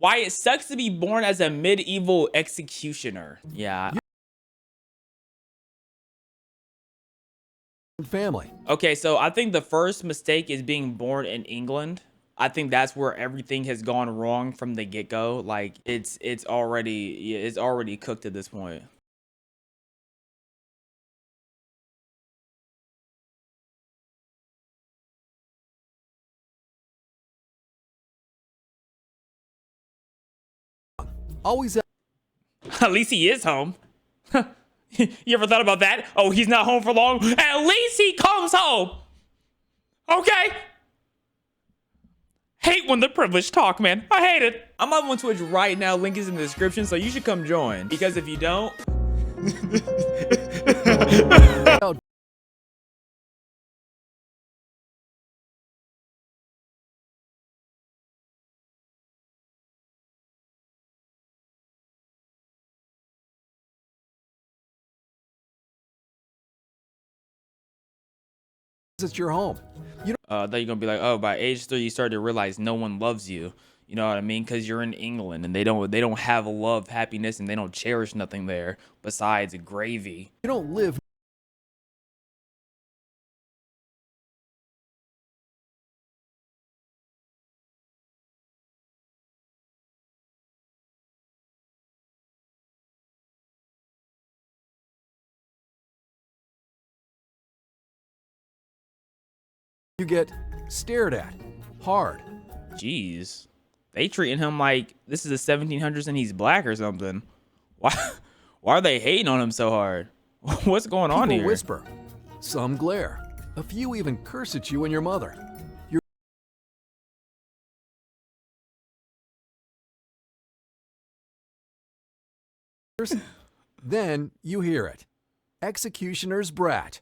Why it sucks to be born as a medieval executioner. Yeah. Family. Okay, so I think the first mistake is being born in England. I think that's where everything has gone wrong from the get-go. Like it's already, yeah, it's already cooked at this point. Always At least he is home. You ever thought about that? Oh, he's not home for long. At least he comes home. Okay. Hate when the privileged talk, man. I hate it. I'm on Twitch right now. Link is in the description, so you should come join. Because if you don't, it's your home. You then you're gonna be like, oh, by age 3, you start to realize no one loves you. You know what I mean? Because you're in England and they don't have love, happiness, and they don't cherish nothing there besides gravy. don't live you get stared at hard. Jeez, they treating him like this is the 1700s and he's black or something. Why? Why are they hating on him so hard? What's going on People here? whisper. Some glare. A few even curse at you and your mother. Then you hear it. Executioner's brat.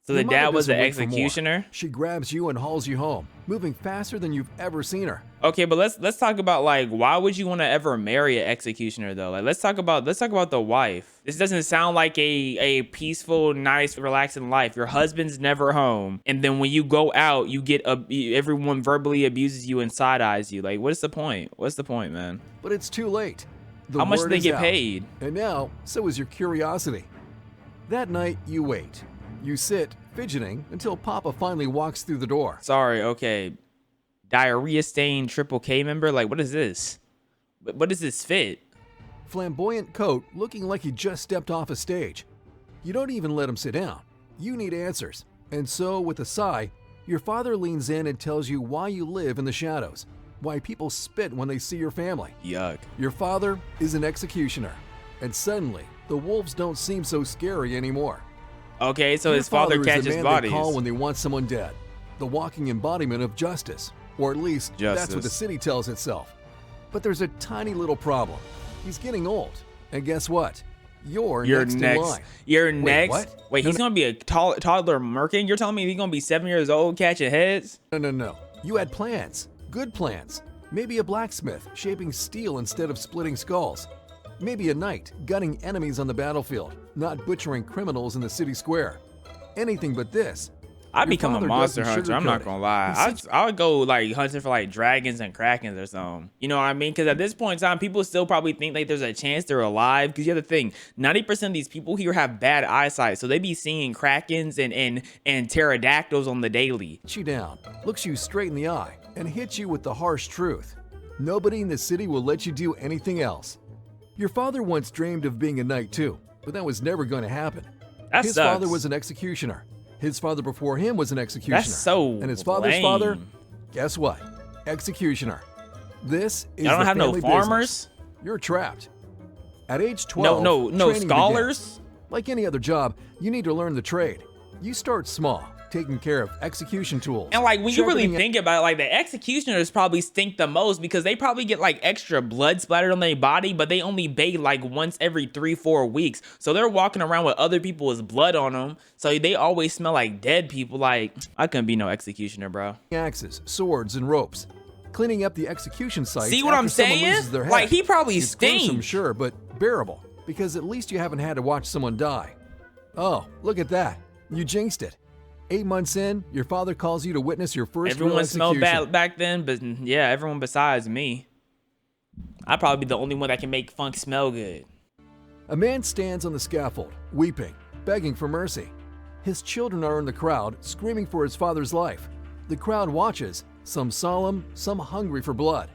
So Your the mother dad was doesn't the wait for more. executioner. She grabs you and hauls you home, moving faster than you've ever seen her. Okay, but let's talk about like why would you want to ever marry an executioner though? Like let's talk about the wife. This doesn't sound like a peaceful, nice, relaxing life. Your husband's never home, and then when you go out, you get everyone verbally abuses you and side eyes you. Like what's the point? What's the point, man? But it's too late. The How much do word they is get out. paid? And now, so is your curiosity. That night, you wait. You sit, fidgeting, until Papa finally walks through the door. Sorry, okay. Diarrhea stained Triple K member? Like, what is this? What does this fit? Flamboyant coat, looking like he just stepped off a stage. You don't even let him sit down. You need answers. And so, with a sigh, your father leans in and tells you why you live in the shadows, why people spit when they see your family. Yuck. Your father is an executioner. And suddenly, the wolves don't seem so scary anymore. Okay, so Your his father is catches the man bodies. they call when they want someone dead. The walking embodiment of justice. Or at least, that's what the Justice. city tells itself. But there's a tiny little problem. He's getting old. And guess what? You're next in line. You're Wait, next. what? Wait, No, he's no. gonna be a toddler merkin? You're telling me he's gonna be 7 years old catching heads? No. You had plans. Good plans. Maybe a blacksmith shaping steel instead of splitting skulls. Maybe a knight gunning enemies on the battlefield, not butchering criminals in the city square. Anything but this. I'd Your become a father monster doesn't hunter. I'm not sugarcoat it. gonna lie. He sits- I would go like hunting for like dragons and krakens or something. You know what I mean? Because at this point in time, people still probably think like there's a chance they're alive. Because you have to think, 90% of these people here have bad eyesight, so they be seeing krakens and pterodactyls on the daily. you down, looks you straight in the eye, and hits you with the harsh truth. Nobody in the city will let you do anything else. Your father once dreamed of being a knight too, but that was never going to happen. That His sucks. father was an executioner. His father before him was an executioner. That's so And his father's father, lame. guess what? Executioner. This is Y'all don't the have no family farmers? business. You're trapped. At age 12, No training scholars. begins. Like any other job, you need to learn the trade. You start small, taking care of execution tools. And like when you really sharpening think about it, like the executioners probably stink the most because they probably get like extra blood splattered on their body, but they only bathe like once every 3-4 weeks. So they're walking around with other people's blood on them. So they always smell like dead people. Like I couldn't be no executioner, bro. axes, swords, and ropes. Cleaning up the execution sites. See what after I'm someone saying? loses their head. Like he probably It's gruesome, stinks. sure, but bearable, because at least you haven't had to watch someone die. Oh, look at that. You jinxed it. 8 months in, your father calls you to witness your first real Everyone smelled execution. bad back then, but yeah, everyone besides me. I'd probably be the only one that can make funk smell good. A man stands on the scaffold, weeping, begging for mercy. His children are in the crowd, screaming for his father's life. The crowd watches, some solemn, some hungry for blood.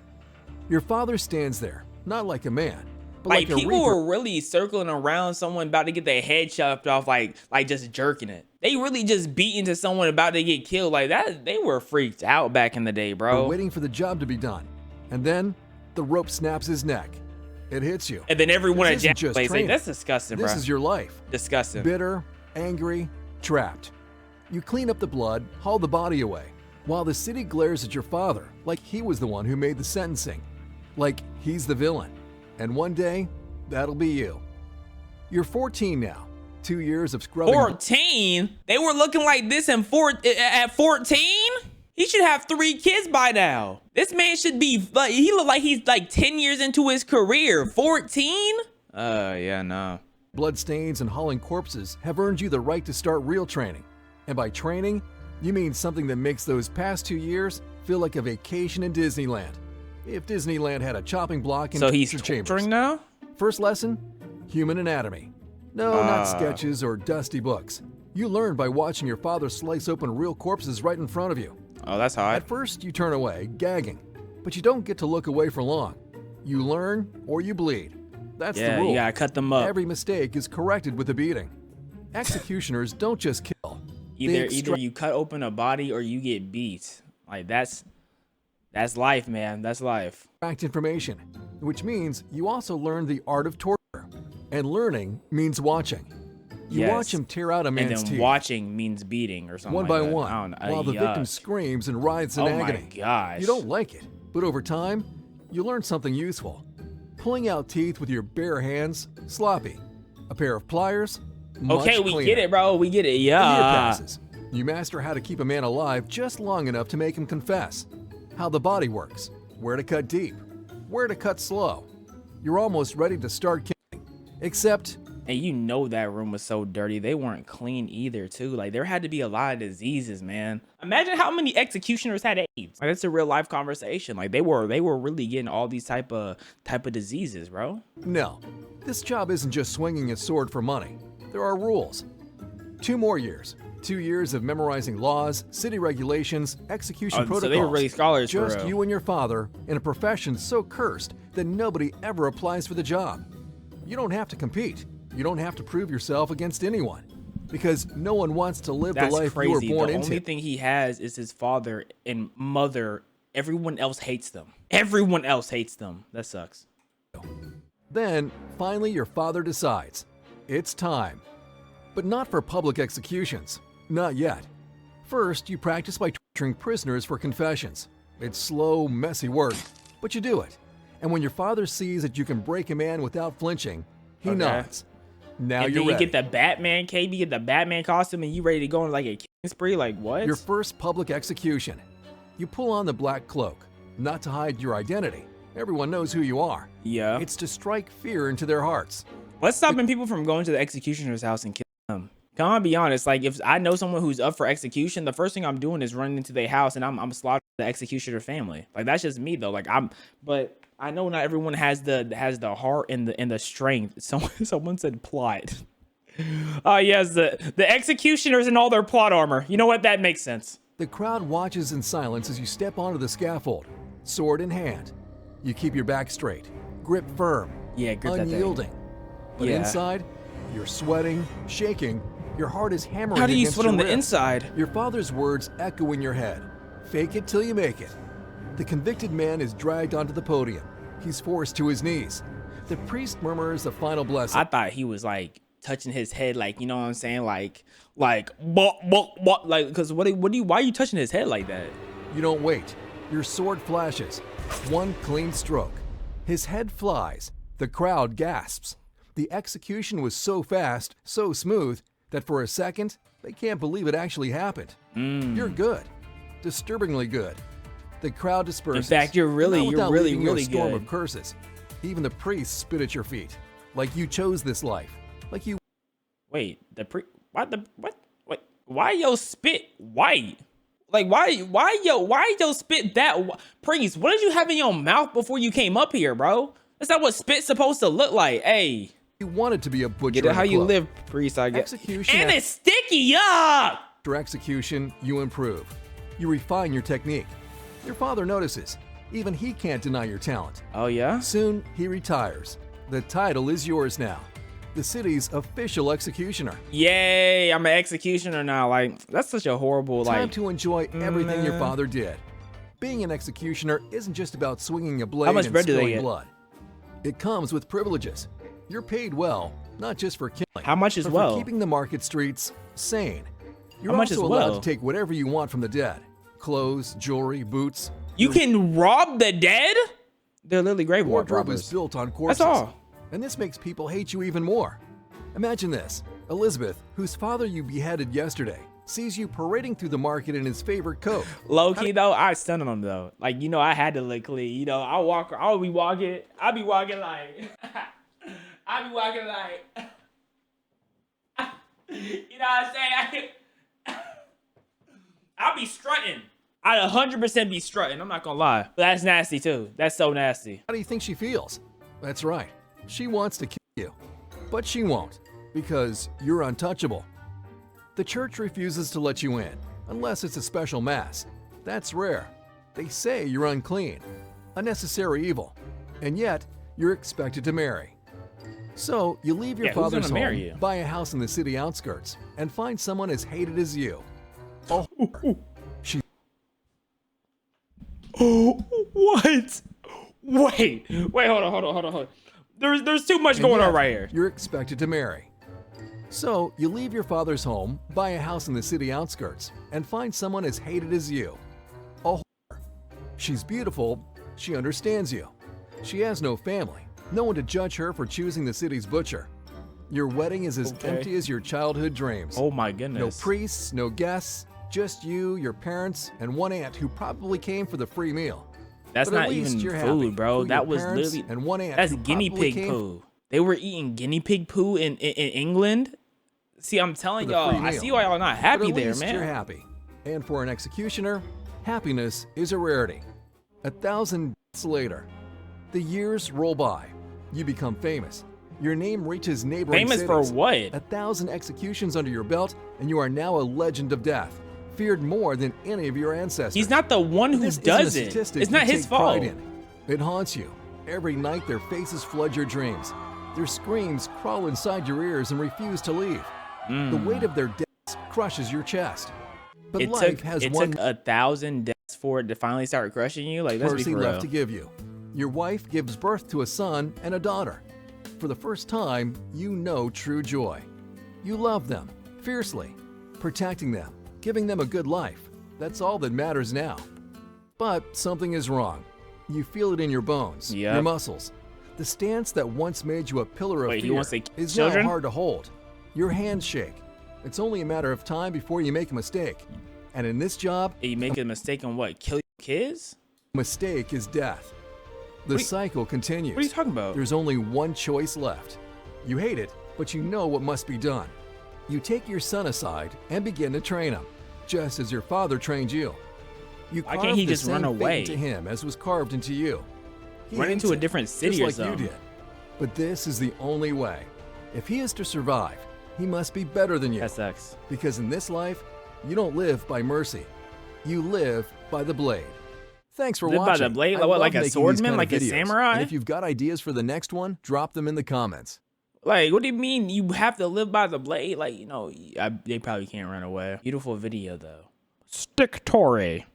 Your father stands there, not like a man, but Like like a people reaper. were really circling around someone about to get their head chopped off, like just jerking it. They really just beat into someone about to get killed like that. They were freaked out back in the day, bro. Waiting for the job to be done. And then the rope snaps his neck. It hits you. And then everyone This isn't just ejaculates. Like, training. that's disgusting, bro. This is your life. Disgusting. Bitter, angry, trapped. You clean up the blood, haul the body away, while the city glares at your father like he was the one who made the sentencing. Like he's the villain. And one day, that'll be you. You're 14 now. 2 years of scrubbing. 14? They were looking like this at 14? He should have 3 kids by now. This man should be like, he look like he's like 10 years into his career. 14? Yeah, no. Bloodstains and hauling corpses have earned you the right to start real training. And by training, you mean something that makes those past 2 years feel like a vacation in Disneyland. If Disneyland had a chopping block and So he's torture chambers. torturing now? First lesson, human anatomy. No, not sketches or dusty books. You learn by watching your father slice open real corpses right in front of you. Oh, that's hot. At first, you turn away, gagging, but you don't get to look away for long. You learn or you bleed. That's the Yeah, rule. you gotta cut them up. Every mistake is corrected with a beating. Executioners don't just kill. They Either extract you cut open a body or you get beat. Like that's life, man. That's life. information, which means you also learn the art of torture. And learning means watching. You Yes. watch him tear out a And man's then teeth. watching means beating or something one like by that. one, I don't know. while the victim Yuck. screams and writhes in Oh agony. my gosh. You don't like it, but over time, you learn something useful. Pulling out teeth with your bare hands, sloppy. A pair of pliers, much Okay, we cleaner. get it, bro. We get it. A year Yeah. passes. You master how to keep a man alive just long enough to make him confess. How the body works, where to cut deep, where to cut slow. You're almost ready to start killing. Except And you know that room was so dirty. They weren't clean either, too. Like there had to be a lot of diseases, man. Imagine how many executioners had AIDS. Like that's a real life conversation. Like they were really getting all these type of diseases, bro. no, this job isn't just swinging a sword for money. There are rules. 2 more years. 2 years of memorizing laws, city regulations, execution Oh, protocols. so they were really scholars for Just real. you and your father in a profession so cursed that nobody ever applies for the job. You don't have to compete. You don't have to prove yourself against anyone. Because no one wants to live That's the life crazy. you were born The into. only thing he has is his father and mother. Everyone else hates them. Everyone else hates them. That sucks. Then, finally, your father decides. It's time. But not for public executions. Not yet. First, you practice by torturing prisoners for confessions. It's slow, messy work, but you do it. And when your father sees that you can break a man without flinching, he Okay. nods. Now And you're then you ready. get the Batman cape, you get the Batman costume, and you ready to go on like a killing spree? Like what? Your first public execution. You pull on the black cloak, not to hide your identity. Everyone knows who you are. Yeah. It's to strike fear into their hearts. What's stopping people from going to the executioner's house and killing them? Come on, be honest. Like if I know someone who's up for execution, the first thing I'm doing is running into their house and I'm slaughtering the executioner family. Like that's just me though. But I know not everyone has the heart and the strength. Someone said plot. Yes, the executioners in all their plot armor. You know what? That makes sense. The crowd watches in silence as you step onto the scaffold, sword in hand. You keep your back straight, grip firm, Yeah, grip that thing. unyielding. But Yeah. inside, you're sweating, shaking, your heart is hammering How do you against sweat your on the ribs. inside? Your father's words echo in your head. Fake it till you make it. The convicted man is dragged onto the podium. He's forced to his knees. The priest murmurs the final blessing. I thought he was like touching his head, like you know what I'm saying, like what, like because why are you touching his head like that? You don't wait. Your sword flashes. One clean stroke. His head flies. The crowd gasps. The execution was so fast, so smooth, that for a second, they can't believe it actually happened. You're good. Disturbingly good. The crowd disperses. In fact, you're really leaving you a really storm good. of curses. Even the priests spit at your feet. Like you chose this life. Like you Wait, why yo spit white? Like why yo spit that priest? What did you have in your mouth before you came up here, bro? That's not what spit's supposed to look like. Hey, You wanted to be a butcher. get it in how a you club. live, priest, I guess. Execution And it's sticky, yuck! After execution, you improve. You refine your technique. Your father notices. Even he can't deny your talent. Oh, yeah? Soon, he retires. The title is yours now. The city's official executioner. Yay, I'm an executioner now. Like, that's such a horrible, Time like, to enjoy everything your nah. father did. Being an executioner isn't just about swinging a blade How much and bread do they spilling get? blood. It comes with privileges. You're paid well, not just for killing. How much as but well? For keeping the market streets sane. You're How much also as allowed well? to take whatever you want from the dead. Clothes, jewelry, boots. you can rob the dead? They're literally grave Wardrobe robbers. is built on corpses. all. And this makes people hate you even more. Imagine this. Elizabeth, whose father you beheaded yesterday, sees you parading through the market in his favorite coat. Low key though, I stun on them though. Like, you know, I had to look clean. You know, I'll be walking like, I be walking like, you know what I'm saying? I'll be strutting. I'd 100% be strutting. I'm not gonna lie. But that's nasty too. That's so nasty. How do you think she feels? That's right. She wants to kill you. But she won't, because you're untouchable. The church refuses to let you in, unless it's a special mass. That's rare. They say you're unclean, a necessary evil, and yet you're expected to marry. So you leave your Yeah, who's father's gonna home, marry you? buy a house in the city outskirts, and find someone as hated as you. A whore. She What? Wait, hold on. There's too much And going on yet, right here. You're expected to marry. So you leave your father's home, buy a house in the city outskirts, and find someone as hated as you. A whore. She's beautiful. She understands you. She has no family, no one to judge her for choosing the city's butcher. Your wedding is as Okay. empty as your childhood dreams. Oh my No goodness. priests, no guests, just you, your parents, and one aunt who probably came for the free meal. That's But at not least even you're food, happy. bro. Who That your was parents literally and one aunt that's who guinea probably pig came poo. They were eating guinea pig poo in England. See, I'm telling For the y'all, free I meal. see why y'all not But happy at there, least man. you're happy. And for an executioner, happiness is a rarity. 1,000 deaths later, the years roll by. You become famous. Your name reaches neighboring Famous for cities. what? 1,000 executions under your belt, and you are now a legend of death, feared more than any of your ancestors. He's not the one who This isn't does a it. statistic It's not you his take pride fault. in. It haunts you. Every night their faces flood your dreams. Their screams crawl inside your ears and refuse to leave. The weight of their deaths crushes your chest. But It life took has it one took 1,000 deaths for it to finally start crushing you. Like, let's be mercy for left real. to give you. Your wife gives birth to a son and a daughter. For the first time, you know true joy. You love them fiercely, protecting them, giving them a good life. That's all that matters now. But something is wrong. You feel it in your bones, your Yep. muscles. The stance that once made you a pillar of Wait, he fear wants to kill is now children? hard to hold. Your hands shake. It's only a matter of time before you make a mistake. And in this job, You make a mistake on what? Kill your kids? mistake is death. The What are you- cycle continues. What are you talking about? There's only one choice left. You hate it, but you know what must be done. You take your son aside and begin to train him, just as your father trained you. You Why carve can't he the just same run fate away? into him as was carved into you. He Run hates into a it, different city just or like something. you did. But this is the only way. If he is to survive, he must be better than you. That sucks. Because in this life, you don't live by mercy. You live by the blade. Thanks for Live by watching. the blade? I Like what, love like a making these swordsman, kind of like a videos. samurai? And if you've got ideas for the next one, drop them in the comments. Like, what do you mean you have to live by the blade? Like, you know, they probably can't run away. Beautiful video, though. Stick Tory.